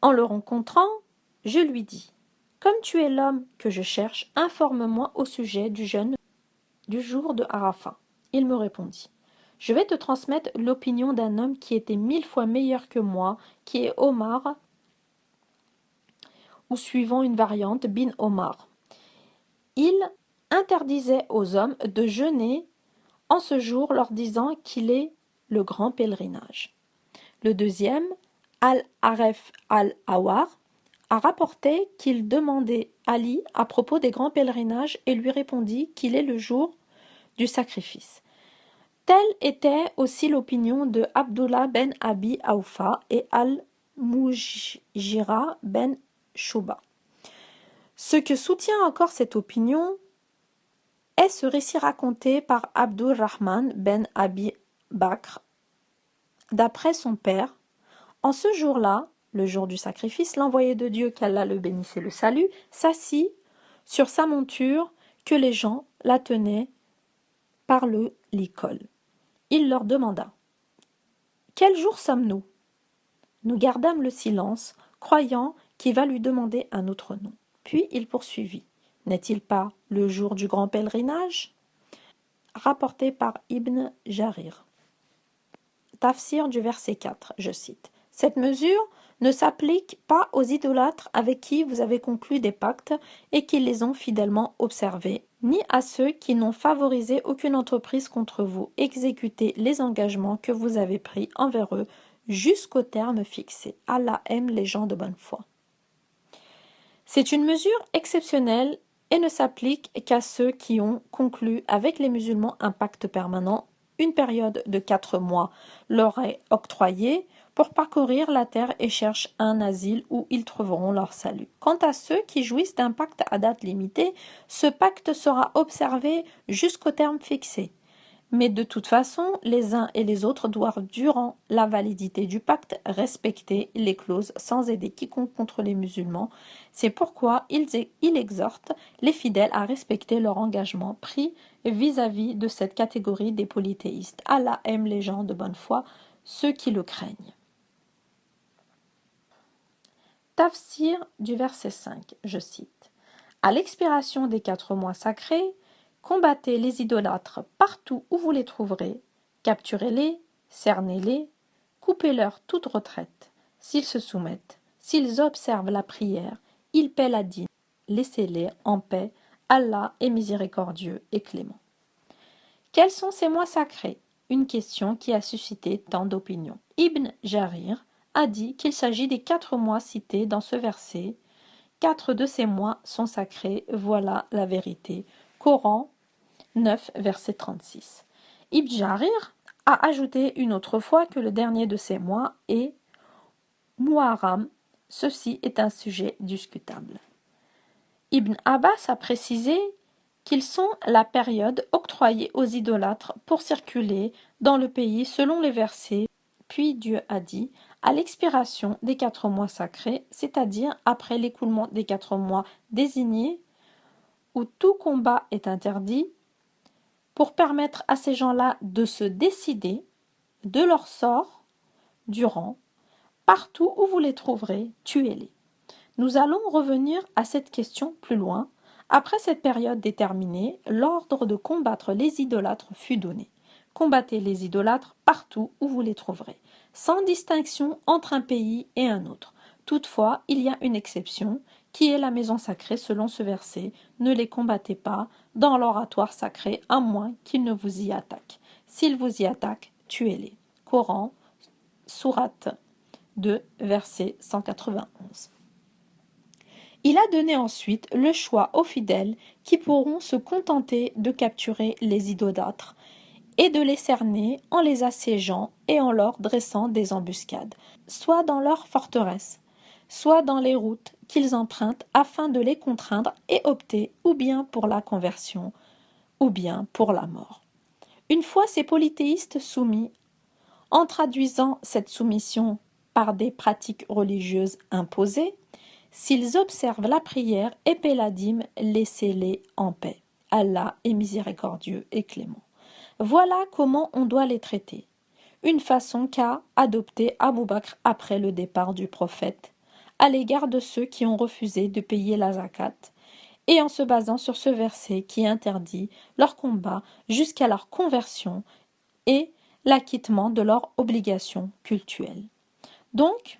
En le rencontrant, je lui dis « Comme tu es l'homme que je cherche, informe-moi au sujet du jeûne du jour de Arafat. » Il me répondit « Je vais te transmettre l'opinion d'un homme qui était 1000 fois meilleur que moi, qui est Omar, ou suivant une variante, bin Omar. Il interdisait aux hommes de jeûner en ce jour, leur disant qu'il est le grand pèlerinage. » Le deuxième, Al-Aref al-Awar, a rapporté qu'il demandait Ali à propos des grands pèlerinages et lui répondit qu'il est le jour du sacrifice. Telle était aussi l'opinion de Abdullah ben Abi Aufa et Al-Mujira ben Shuba. Ce que soutient encore cette opinion est ce récit raconté par Abdurrahman ben Abi Bakr. D'après son père, en ce jour-là, le jour du sacrifice, l'envoyé de Dieu, qu'Allah le bénisse et le salue, s'assit sur sa monture que les gens la tenaient par le licol. Il leur demanda « Quel jour sommes-nous » Nous gardâmes le silence, croyant qu'il va lui demander un autre nom. Puis il poursuivit « N'est-il pas le jour du grand pèlerinage ?» Rapporté par Ibn Jarir. Tafsir du verset 4, je cite. Cette mesure ne s'applique pas aux idolâtres avec qui vous avez conclu des pactes et qui les ont fidèlement observés, ni à ceux qui n'ont favorisé aucune entreprise contre vous. Exécutez les engagements que vous avez pris envers eux jusqu'au terme fixé. Allah aime les gens de bonne foi. C'est une mesure exceptionnelle et ne s'applique qu'à ceux qui ont conclu avec les musulmans un pacte permanent. Une période de 4 mois leur est octroyée pour parcourir la terre et cherchent un asile où ils trouveront leur salut. Quant à ceux qui jouissent d'un pacte à date limitée, ce pacte sera observé jusqu'au terme fixé. Mais de toute façon, les uns et les autres doivent, durant la validité du pacte, respecter les clauses sans aider quiconque contre les musulmans. C'est pourquoi il exhorte les fidèles à respecter leur engagement pris vis-à-vis de cette catégorie des polythéistes. Allah aime les gens de bonne foi, ceux qui le craignent. Tafsir du verset 5, je cite. À l'expiration des 4 mois sacrés, combattez les idolâtres partout où vous les trouverez, capturez-les, cernez-les, coupez-leur toute retraite. S'ils se soumettent, s'ils observent la prière, ils paient la dîme, laissez-les en paix, Allah est miséricordieux et clément. Quels sont ces mois sacrés? Une question qui a suscité tant d'opinions. Ibn Jarir a dit qu'il s'agit des 4 mois cités dans ce verset. 4 de ces mois sont sacrés, voilà la vérité. Coran 9, verset 36. Ibn Jarir a ajouté une autre fois que le dernier de ces mois est Muharram. Ceci est un sujet discutable. Ibn Abbas a précisé qu'ils sont la période octroyée aux idolâtres pour circuler dans le pays selon les versets. Puis Dieu a dit, à l'expiration des 4 mois sacrés, c'est-à-dire après l'écoulement des 4 mois désignés, où tout combat est interdit, pour permettre à ces gens-là de se décider de leur sort durant, partout où vous les trouverez, tuez-les. Nous allons revenir à cette question plus loin. Après cette période déterminée, l'ordre de combattre les idolâtres fut donné. Combattez les idolâtres partout où vous les trouverez, sans distinction entre un pays et un autre. Toutefois, il y a une exception, qui est la maison sacrée selon ce verset. Ne les combattez pas dans l'oratoire sacré, à moins qu'ils ne vous y attaquent. S'ils vous y attaquent, tuez-les. Coran, sourate 2, verset 191. Il a donné ensuite le choix aux fidèles qui pourront se contenter de capturer les idolâtres et de les cerner en les assiégeant et en leur dressant des embuscades, soit dans leurs forteresses, soit dans les routes qu'ils empruntent afin de les contraindre et opter ou bien pour la conversion ou bien pour la mort. Une fois ces polythéistes soumis, en traduisant cette soumission par des pratiques religieuses imposées, s'ils observent la prière et paient la dîme, laissez-les en paix. Allah est miséricordieux et clément. Voilà comment on doit les traiter. Une façon qu'a adoptée Abu Bakr après le départ du prophète. à l'égard de ceux qui ont refusé de payer la zakat, et en se basant sur ce verset qui interdit leur combat jusqu'à leur conversion et l'acquittement de leurs obligations cultuelles. Donc,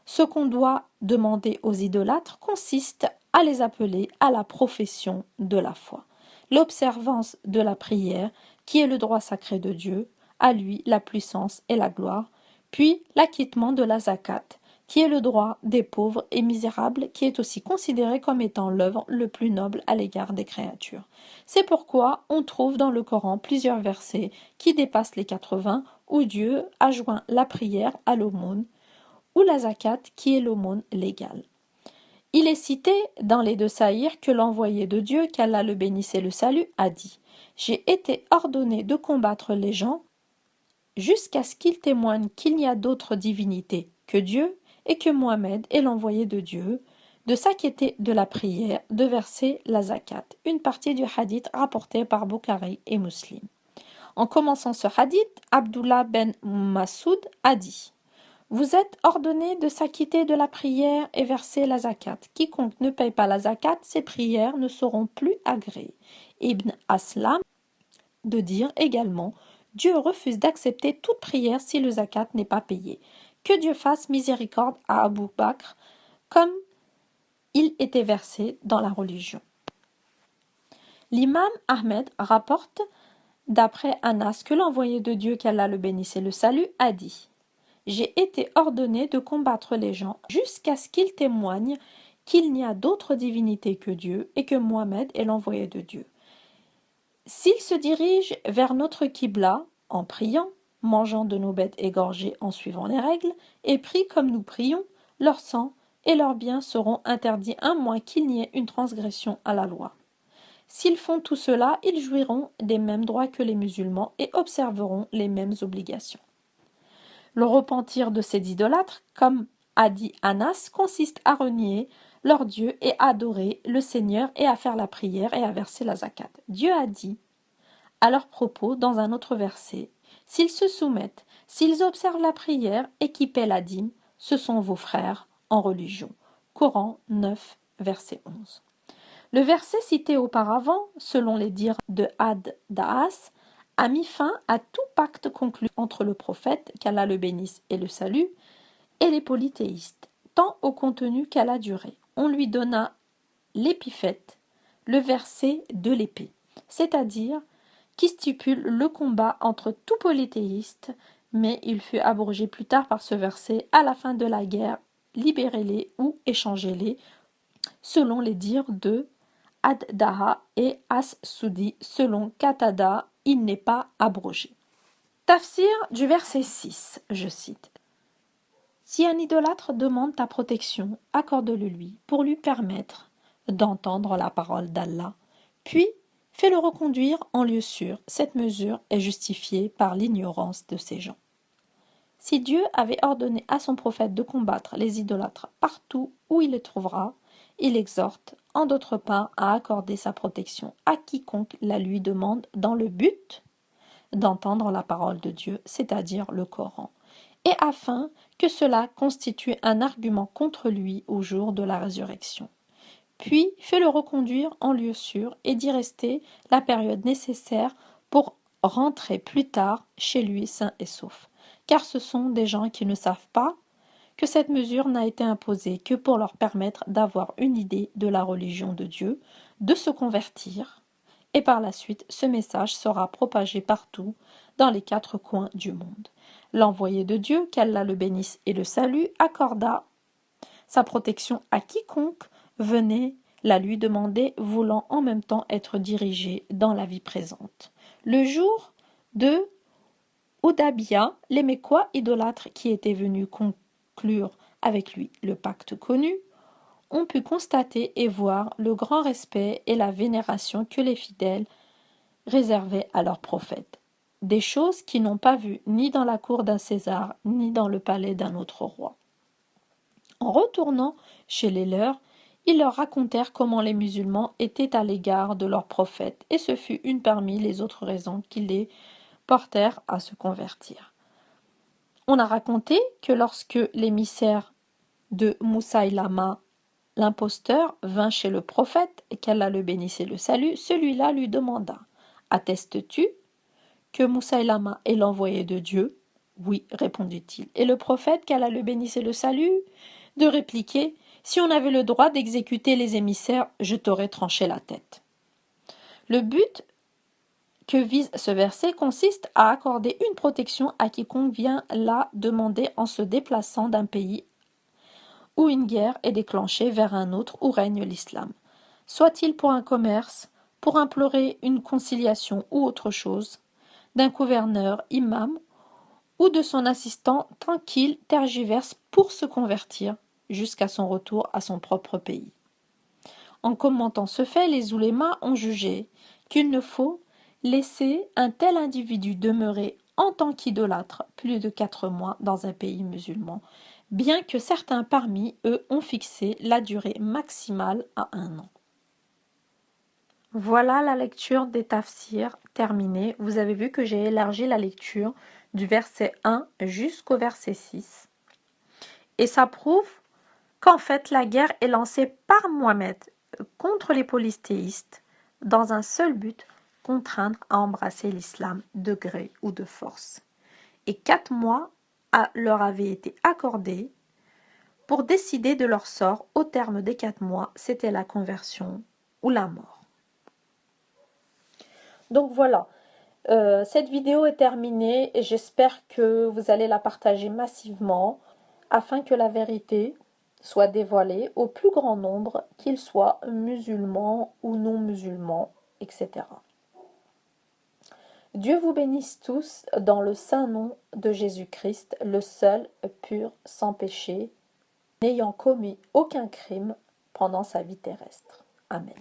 ce qu'on doit demander aux idolâtres consiste à les appeler à la profession de la foi, l'observance de la prière, qui est le droit sacré de Dieu, à lui la puissance et la gloire, puis l'acquittement de la zakat, qui est le droit des pauvres et misérables, qui est aussi considéré comme étant l'œuvre le plus noble à l'égard des créatures. C'est pourquoi on trouve dans le Coran plusieurs versets qui dépassent les 80, où Dieu a joint la prière à l'aumône, ou la zakat qui est l'aumône légale. Il est cité dans les deux sahirs que l'envoyé de Dieu, qu'Allah le bénisse et le salue, a dit « J'ai été ordonné de combattre les gens jusqu'à ce qu'ils témoignent qu'il n'y a d'autre divinité que Dieu et que Mohammed est l'envoyé de Dieu, de s'inquiéter de la prière, de verser la zakat. » Une partie du hadith rapporté par Bukhari et Muslim. En commençant ce hadith, Abdullah ben Masoud a dit « Vous êtes ordonné de s'acquitter de la prière et verser la zakat. Quiconque ne paye pas la zakat, ses prières ne seront plus agréées. » Ibn Aslam de dire également « Dieu refuse d'accepter toute prière si le zakat n'est pas payé. Que Dieu fasse miséricorde à Abu Bakr, comme il était versé dans la religion. » L'imam Ahmed rapporte d'après Anas que l'envoyé de Dieu, qu'Allah le bénisse et le salue, a dit « J'ai été ordonné de combattre les gens jusqu'à ce qu'ils témoignent qu'il n'y a d'autre divinité que Dieu et que Mohammed est l'envoyé de Dieu. S'ils se dirigent vers notre Qibla en priant, mangeant de nos bêtes égorgées en suivant les règles, et prient comme nous prions, leur sang et leurs biens seront interdits à moins qu'il n'y ait une transgression à la loi. S'ils font tout cela, ils jouiront des mêmes droits que les musulmans et observeront les mêmes obligations. » Le repentir de ces idolâtres, comme a dit Anas, consiste à renier leur Dieu et à adorer le Seigneur et à faire la prière et à verser la zakat. Dieu a dit à leur propos dans un autre verset « S'ils se soumettent, s'ils observent la prière et qui paient la dîme, ce sont vos frères en religion. » Coran 9, verset 11. Le verset cité auparavant, selon les dires de Ad-Da'as, a mis fin à tout pacte conclu entre le prophète, qu'Allah le bénisse et le salue, et les polythéistes, tant au contenu qu'à la durée. On lui donna l'épiphète, le verset de l'épée, c'est-à-dire qui stipule le combat entre tout polythéiste, mais il fut abrogé plus tard par ce verset à la fin de la guerre, libérez-les ou échangez-les, selon les dires de Ad-Daha et As-Sudi, selon Qatada, il n'est pas abrogé. Tafsir du verset 6, je cite. Si un idolâtre demande ta protection, accorde-le lui pour lui permettre d'entendre la parole d'Allah, puis fais-le reconduire en lieu sûr. Cette mesure est justifiée par l'ignorance de ces gens. Si Dieu avait ordonné à son prophète de combattre les idolâtres partout où il les trouvera, il exhorte, en d'autre part, à accorder sa protection à quiconque la lui demande dans le but d'entendre la parole de Dieu, c'est-à-dire le Coran, et afin que cela constitue un argument contre lui au jour de la résurrection. Puis fais-le reconduire en lieu sûr et d'y rester la période nécessaire pour rentrer plus tard chez lui sain et sauf. Car ce sont des gens qui ne savent pas que cette mesure n'a été imposée que pour leur permettre d'avoir une idée de la religion de Dieu, de se convertir, et par la suite ce message sera propagé partout dans les 4 coins du monde. L'envoyé de Dieu, qu'Allah le bénisse et le salue, accorda sa protection à quiconque venait la lui demander, voulant en même temps être dirigé dans la vie présente. Le jour de Hudaybiya, les Mécois idolâtres qui étaient venus conclure avec lui le pacte connu, ont pu constater et voir le grand respect et la vénération que les fidèles réservaient à leur prophète. Des choses qu'ils n'ont pas vues ni dans la cour d'un César, ni dans le palais d'un autre roi. En retournant chez les leurs, ils leur racontèrent comment les musulmans étaient à l'égard de leur prophète, et ce fut une parmi les autres raisons qui les portèrent à se convertir. On a raconté que lorsque l'émissaire de Moussaïlama, l'imposteur, vint chez le prophète, et qu'Allah le bénisse et le salue, celui-là lui demanda: Attestes-tu que Moussaïlama est l'envoyé de Dieu? Oui, répondit-il. Et le prophète, qu'Allah le bénisse et le salue, de répliquer: Si on avait le droit d'exécuter les émissaires, je t'aurais tranché la tête. Le but que vise ce verset consiste à accorder une protection à quiconque vient la demander en se déplaçant d'un pays où une guerre est déclenchée vers un autre où règne l'islam. Soit-il pour un commerce, pour implorer une conciliation ou autre chose, d'un gouverneur, imam, ou de son assistant tant qu'il tergiverse pour se convertir jusqu'à son retour à son propre pays. En commentant ce fait, les oulémas ont jugé qu'il ne faut laisser un tel individu demeurer en tant qu'idolâtre plus de 4 mois dans un pays musulman, bien que certains parmi eux ont fixé la durée maximale à 1 an. Voilà la lecture des tafsirs terminée. Vous avez vu que j'ai élargi la lecture du verset 1 jusqu'au verset 6. Et ça prouve qu'en fait la guerre est lancée par Mohammed contre les polythéistes dans un seul but, contraindre à embrasser l'islam de gré ou de force. Et 4 mois leur avaient été accordés pour décider de leur sort. Au terme des 4 mois, c'était la conversion ou la mort. Donc voilà, cette vidéo est terminée et j'espère que vous allez la partager massivement afin que la vérité soit dévoilée au plus grand nombre, qu'ils soient musulmans ou non musulmans, etc. Dieu vous bénisse tous dans le saint nom de Jésus-Christ, le seul, pur, sans péché, n'ayant commis aucun crime pendant sa vie terrestre. Amen.